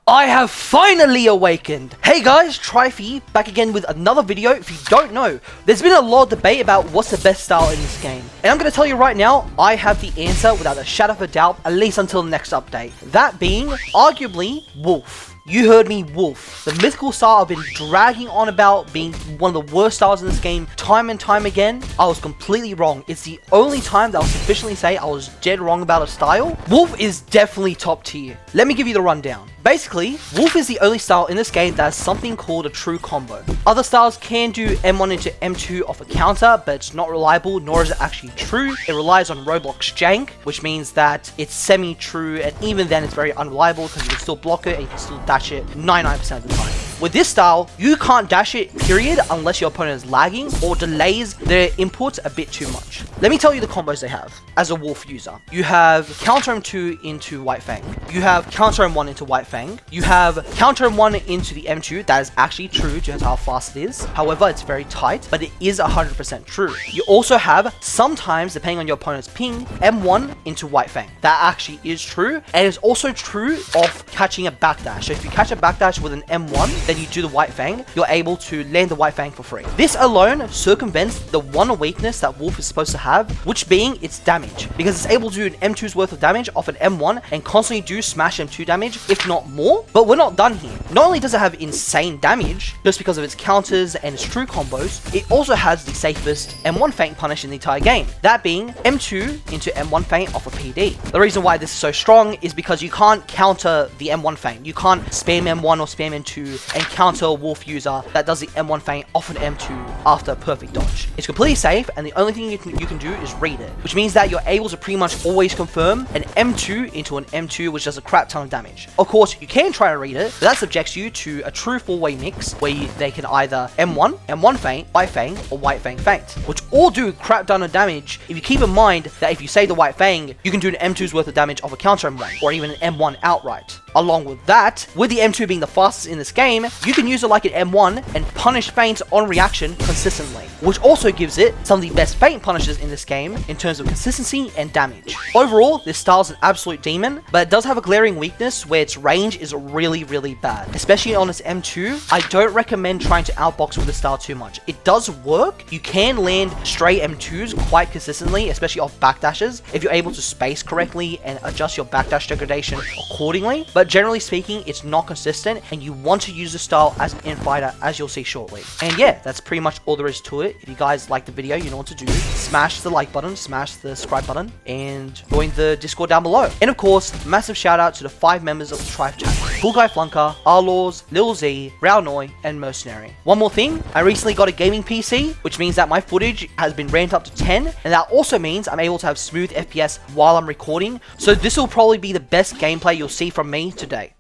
I have finally awakened! Hey guys, Trify, back again with another video. If you don't know, there's been a lot of debate about what's the best style in this game. And I'm going to tell you right now, I have the answer without a shadow of a doubt, at least until the next update. That being, arguably, Wolf. You heard me, Wolf. The mythical style I've been dragging on about being one of the worst styles in this game time and time again. I was completely wrong. It's the only time that I'll sufficiently say I was dead wrong about a style. Wolf is definitely top tier. Let me give you the rundown. Basically, Wolf is the only style in this game that has something called a true combo. Other styles can do M1 into M2 off a counter, but it's not reliable, nor is it actually true. It relies on Roblox jank, which means that it's semi-true, and even then it's very unreliable because you can still block it and you can still dash it 99% of the time. With this style, you can't dash it, period, unless your opponent is lagging or delays their inputs a bit too much. Let me tell you the combos they have as a Wolf user. You have counter M2 into White Fang. You have counter M1 into White Fang. You have counter M1 into the M2. That is actually true due to how fast it is. However, it's very tight, but it is 100% true. You also have, sometimes, depending on your opponent's ping, M1 into White Fang. That actually is true, and it's also true of catching a backdash. So if you catch a backdash with an M1, then you do the White Fang, you're able to land the White Fang for free. This alone circumvents the one weakness that Wolf is supposed to have, which being its damage, because it's able to do an M2's worth of damage off an M1 and constantly do smash M2 damage, if not more. But we're not done here. Not only does it have insane damage, just because of its counters and its true combos, it also has the safest M1 Fang punish in the entire game, that being M2 into M1 Fang off a PD. The reason why this is so strong is because you can't counter the M1 Fang. You can't spam M1 or spam M2 and counter a Wolf user that does the M1 Fang off an M2 after a perfect dodge. It's completely safe, and the only thing you can do is read it, which means that you're able to pretty much always confirm an M2 into an M2, which does a crap ton of damage. Of course, you can try to read it, but that subjects you to a true four-way mix where they can either M1, M1 Feint, White Fang, or White Fang Feint, which all do crap ton of damage if you keep in mind that if you save the White Fang, you can do an M2's worth of damage off a counter M1, or even an M1 outright. Along with that, with the M2 being the fastest in this game, you can use it like an M1 and punish feints on reaction consistently, which also gives it some of the best feint punishes in this game in terms of consistency and damage. Overall, this style is an absolute demon, but it does have a glaring weakness where its range is really bad, especially on its M2. I don't recommend trying to outbox with this style too much. It does work. You can land stray M2s quite consistently, especially off backdashes, if you're able to space correctly and adjust your backdash degradation accordingly. But generally speaking, it's not consistent, and you want to use the style as an infighter, as you'll see shortly. And yeah, that's pretty much all there is to it. If you guys like the video, you know what to do. Smash the like button, smash the subscribe button, and join the Discord down below. And of course, massive shout out to the 5 members of the Trife chat: Cool Guy Flunker, Arlaws, Lil Z, Raunoi, and Mercenary. One more thing, I recently got a gaming PC, which means that my footage has been ramped up to 10, and that also means I'm able to have smooth FPS while I'm recording. So this will probably be the best gameplay you'll see from me today.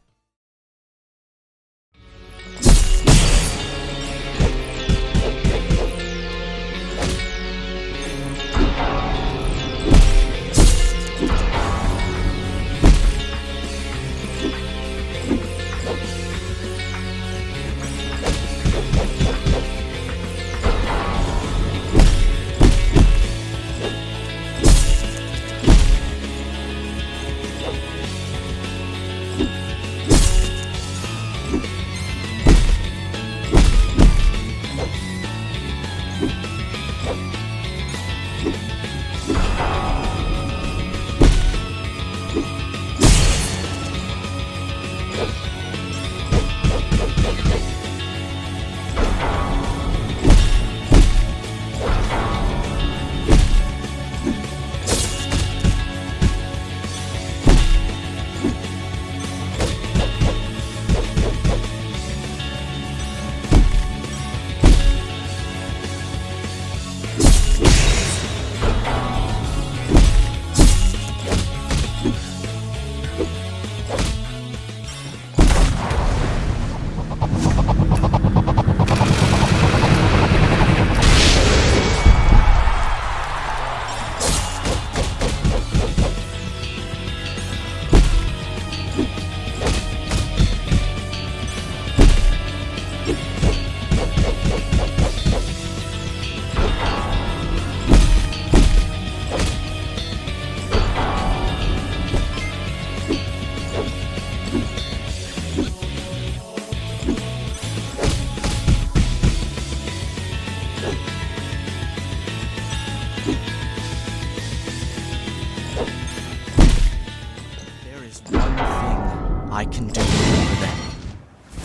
do for them.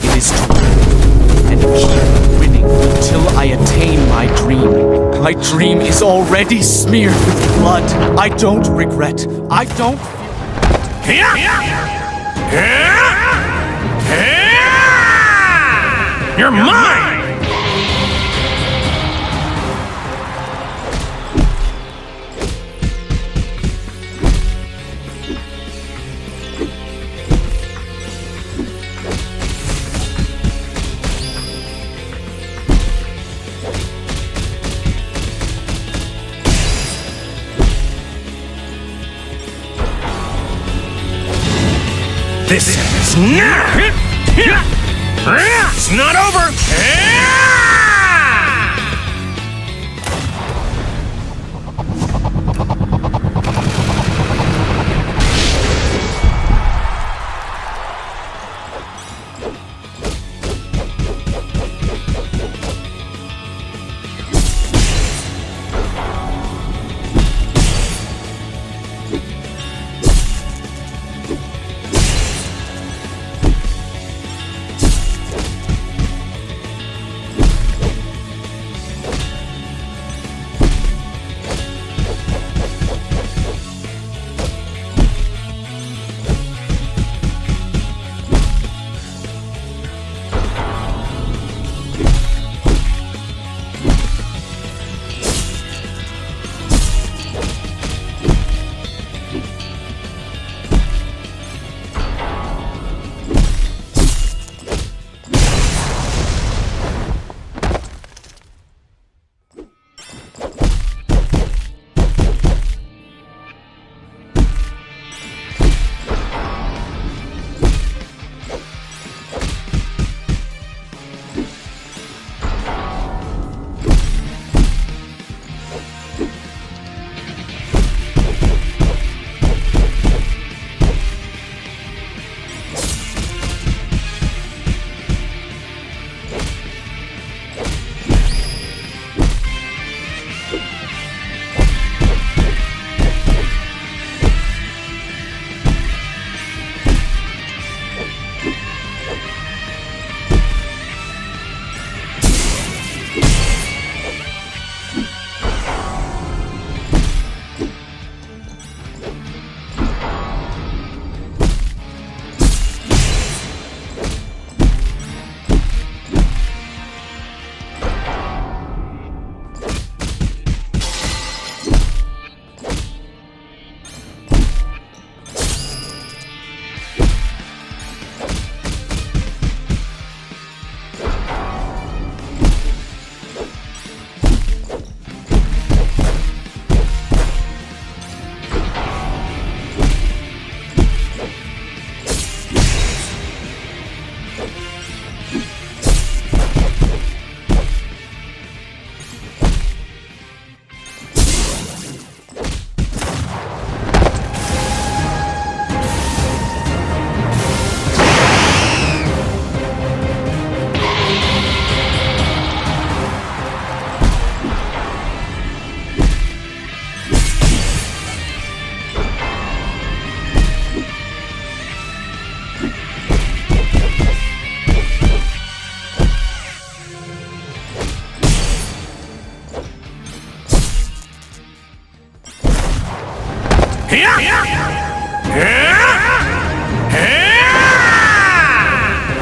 It is to win, and keep winning until I attain my dream. My dream is already smeared with blood. I don't regret. I don't feel... You're mine! This is it's not over!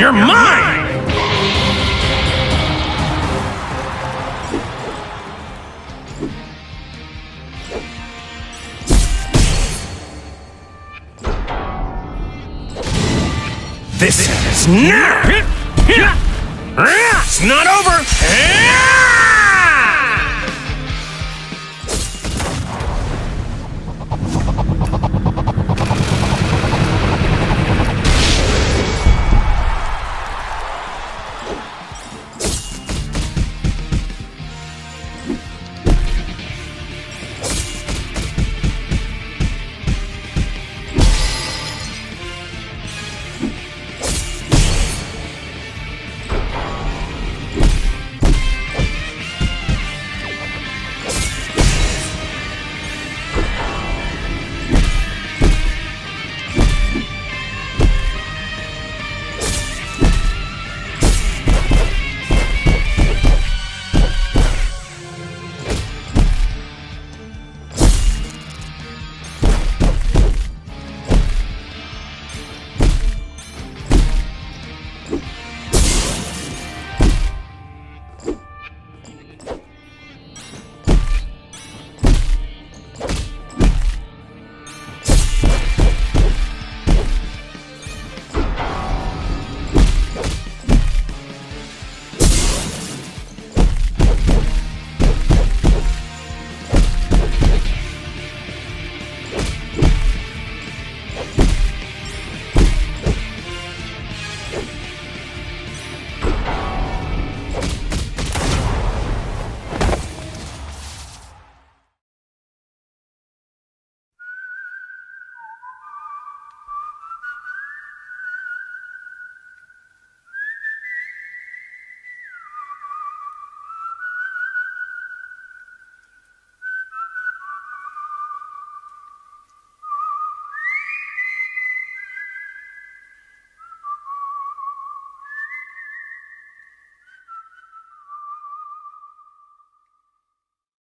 You're mine! This is it's not over!